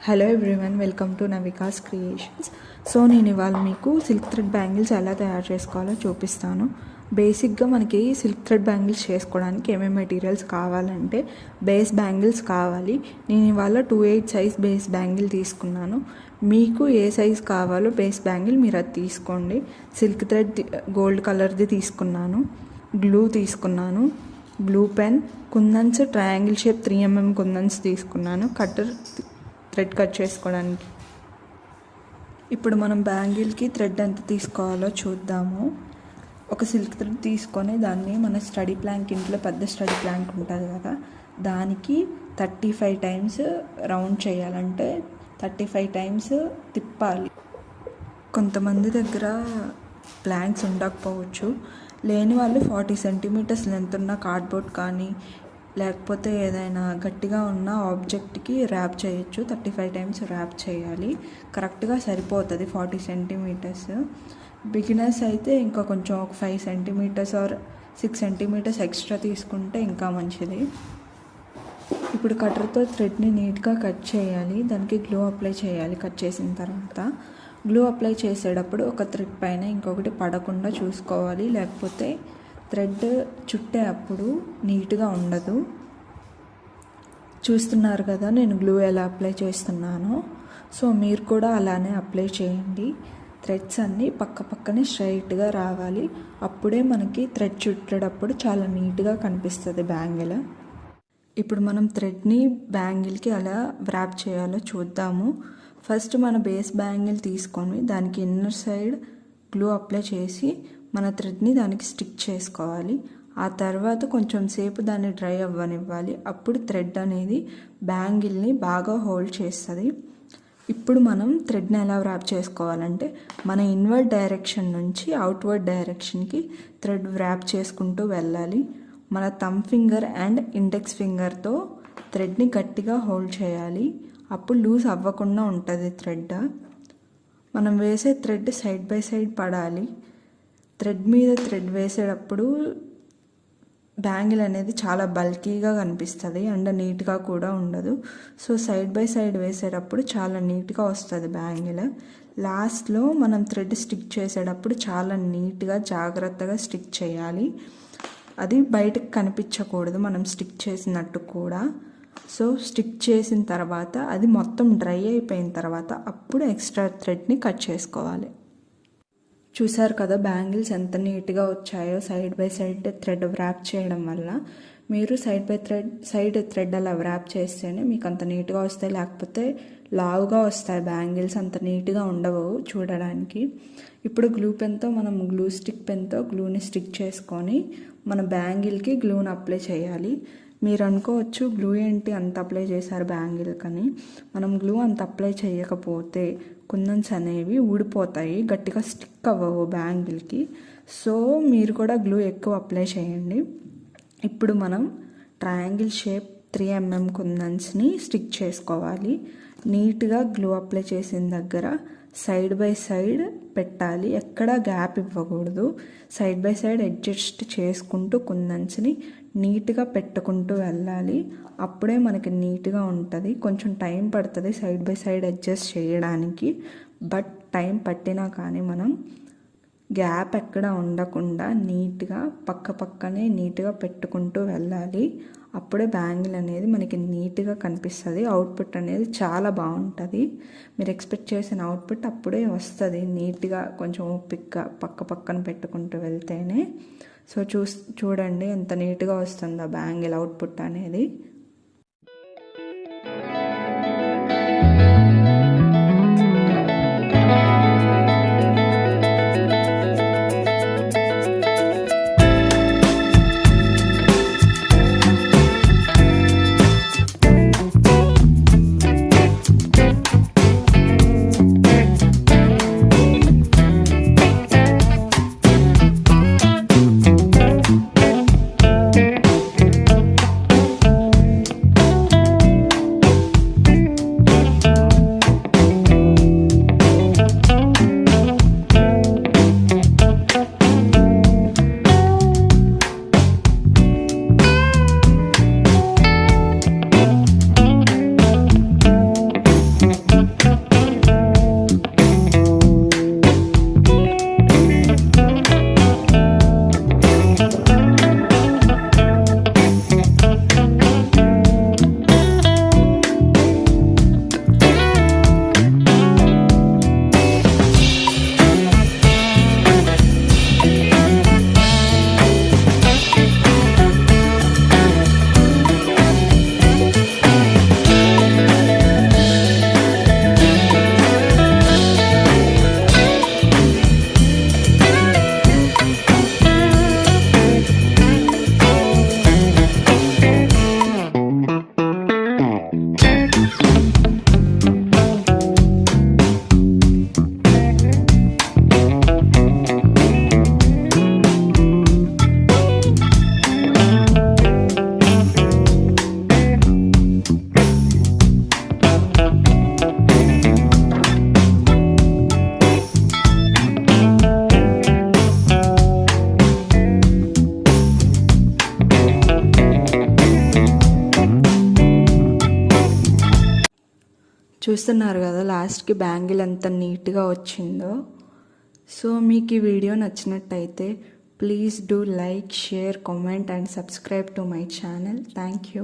Hello everyone, welcome to Navikas creations. So నేను ఇవాళ మీకు సిల్క్ థ్రెడ్ బ్యాంగిల్స్ ఎలా తయారు చేసుకోవాలో చూపిస్తాను. బేసిక్గా మనకి సిల్క్ థ్రెడ్ బ్యాంగిల్స్ చేసుకోవడానికి ఏమేమి మెటీరియల్స్ కావాలంటే బేస్ బ్యాంగిల్స్ కావాలి. నేను ఇవాళ 2/8 సైజ్ బేస్ బ్యాంగిల్ తీసుకున్నాను. మీకు ఏ సైజ్ కావాలో బేస్ బ్యాంగిల్ మీరు అది తీసుకోండి. సిల్క్ థ్రెడ్ గోల్డ్ కలర్ది తీసుకున్నాను. గ్లూ తీసుకున్నాను, గ్లూ పెన్, కుందన్స్ ట్రయాంగిల్ షేప్ 3mm కుందన్స్ తీసుకున్నాను, కట్టర్ థ్రెడ్ కట్ చేసుకోవడానికి. ఇప్పుడు మనం బ్యాంగిల్కి థ్రెడ్ ఎంత తీసుకోవాలో చూద్దాము. ఒక సిల్క్ థ్రెడ్ తీసుకొని దాన్ని మన స్టడీ ప్లాంక్, ఇంట్లో పెద్ద స్టడీ ప్లాంక్ ఉంటుంది కదా, దానికి 35 టైమ్స్ రౌండ్ చేయాలంటే 35 టైమ్స్ తిప్పాలి. కొంతమంది దగ్గర ప్లాంక్స్ ఉండకపోవచ్చు, లేని వాళ్ళు 40 సెంటీమీటర్స్ లెంత్ ఉన్న కార్డ్బోర్డ్ కానీ లేకపోతే ఏదైనా గట్టిగా ఉన్న ఆబ్జెక్ట్కి ర్యాప్ చేయొచ్చు. 35 టైమ్స్ ర్యాప్ చేయాలి, కరెక్ట్గా సరిపోతుంది 40 సెంటీమీటర్స్. బిగినర్స్ అయితే ఇంకా కొంచెం ఒక 5 సెంటీమీటర్స్ ఆర్ 6 సెంటీమీటర్స్ ఎక్స్ట్రా తీసుకుంటే ఇంకా మంచిది. ఇప్పుడు కట్టర్తో థ్రెడ్ని నీట్గా కట్ చేయాలి. దానికి గ్లూ అప్లై చేయాలి. కట్ చేసిన తర్వాత గ్లూ అప్లై చేసేటప్పుడు ఒక థ్రెడ్ పైన ఇంకొకటి పడకుండా చూసుకోవాలి, లేకపోతే థ్రెడ్ చుట్టే అప్పుడు నీట్గా ఉండదు. చూస్తున్నారు కదా నేను గ్లూ ఎలా అప్లై చేస్తున్నానో, సో మీరు కూడా అలానే అప్లై చేయండి. థ్రెడ్స్ అన్నీ పక్కనే స్ట్రైట్గా రావాలి. అప్పుడే మనకి థ్రెడ్ చుట్టేటప్పుడు చాలా నీట్గా కనిపిస్తుంది బ్యాంగిల్. ఇప్పుడు మనం థ్రెడ్ని బ్యాంగిల్కి ఎలా వ్రాప్ చేయాలో చూద్దాము. ఫస్ట్ మన బేస్ బ్యాంగిల్ తీసుకొని దానికి ఇన్నర్ సైడ్ గ్లూ అప్లై చేసి మన థ్రెడ్ని దానికి స్టిక్ చేసుకోవాలి. ఆ తర్వాత కొంచెం సేపు దాన్ని డ్రై అవ్వనివ్వాలి. అప్పుడు థ్రెడ్ అనేది బ్యాంగిల్ని బాగా హోల్డ్ చేస్తుంది. ఇప్పుడు మనం థ్రెడ్ని ఎలా వ్రాప్ చేసుకోవాలంటే మన ఇన్వర్డ్ డైరెక్షన్ నుంచి అవుట్వర్డ్ డైరెక్షన్కి థ్రెడ్ వ్రాప్ చేసుకుంటూ వెళ్ళాలి. మన థంబ్ ఫింగర్ అండ్ ఇండెక్స్ ఫింగర్తో థ్రెడ్ని గట్టిగా హోల్డ్ చేయాలి. అప్పుడు లూజ్ అవ్వకుండా ఉంటుంది థ్రెడ్. మనం వేసే థ్రెడ్ సైడ్ బై సైడ్ పడాలి. థ్రెడ్ మీద థ్రెడ్ వేసేటప్పుడు బ్యాంగిల్ అనేది చాలా బల్కీగా కనిపిస్తుంది అండ్ నీట్గా కూడా ఉండదు. సో సైడ్ బై సైడ్ వేసేటప్పుడు చాలా నీట్గా వస్తుంది బ్యాంగిల్. లాస్ట్లో మనం థ్రెడ్ స్టిక్ చేసేటప్పుడు చాలా నీట్గా జాగ్రత్తగా స్టిక్ చేయాలి. అది బయటకు కనిపించకూడదు మనం స్టిక్ చేసినట్టు కూడా. సో స్టిక్ చేసిన తర్వాత అది మొత్తం డ్రై అయిపోయిన తర్వాత అప్పుడు ఎక్స్ట్రా థ్రెడ్ని కట్ చేసుకోవాలి. చూసారు కదా బ్యాంగిల్స్ ఎంత నీట్గా వచ్చాయో side by side thread wrap చేయడం వల్ల. మీరు సైడ్ థ్రెడ్ అలా వ్రాప్ చేస్తేనే మీకు అంత నీట్గా వస్తాయి, లేకపోతే లావుగా వస్తాయి బ్యాంగిల్స్, అంత నీట్గా ఉండవు చూడడానికి. ఇప్పుడు గ్లూ పెన్తో మనం గ్లూ స్టిక్ పెన్తో గ్లూని స్టిక్ చేసుకొని మన బ్యాంగిల్కి గ్లూని అప్లై చేయాలి. మీరు అనుకోవచ్చు గ్లూ ఏంటి అంత అప్లై చేశారు బ్యాంగిల్కి అని. మనం గ్లూ అంత అప్లై చేయకపోతే కుందన్స్ అనేవి ఊడిపోతాయి, గట్టిగా స్టిక్ అవ్వవు బ్యాంగిల్కి. సో మీరు కూడా గ్లూ ఎక్కువ అప్లై చేయండి. ఇప్పుడు మనం ట్రయాంగిల్ షేప్ 3mm కుందన్స్ని స్టిక్ చేసుకోవాలి. నీట్గా గ్లూ అప్లై చేసిన దగ్గర సైడ్ బై సైడ్ పెట్టాలి, ఎక్కడ గ్యాప్ ఇవ్వకూడదు. సైడ్ బై సైడ్ అడ్జస్ట్ చేసుకుంటూ కుందన్స్ని నీట్గా పెట్టుకుంటూ వెళ్ళాలి. అప్పుడే మనకి నీట్గా ఉంటుంది. కొంచెం టైం పడుతుంది సైడ్ బై సైడ్ అడ్జస్ట్ చేయడానికి, బట్ టైం పట్టినా కానీ మనం గ్యాప్ ఎక్కడ ఉండకుండా నీట్గా పక్కనే నీట్గా పెట్టుకుంటూ వెళ్ళాలి. అప్పుడే బ్యాంగిల్ అనేది మనకి నీట్గా కనిపిస్తుంది. అవుట్పుట్ అనేది చాలా బాగుంటుంది. మీరు ఎక్స్పెక్ట్ చేసిన అవుట్పుట్ అప్పుడే వస్తుంది నీట్గా, కొంచెం ఓపిక్గా పక్కన పెట్టుకుంటూ వెళ్తేనే. సో చూడండి ఎంత నీట్గా వస్తుందో బ్యాంగిల్ అవుట్పుట్ అనేది. చూస్తున్నారు కదా లాస్ట్కి బ్యాంగిల్ ఎంత నీట్గా వచ్చిందో. సో మీకు ఈ వీడియో నచ్చినట్టయితే please do like, share, comment and subscribe to my channel. Thank you.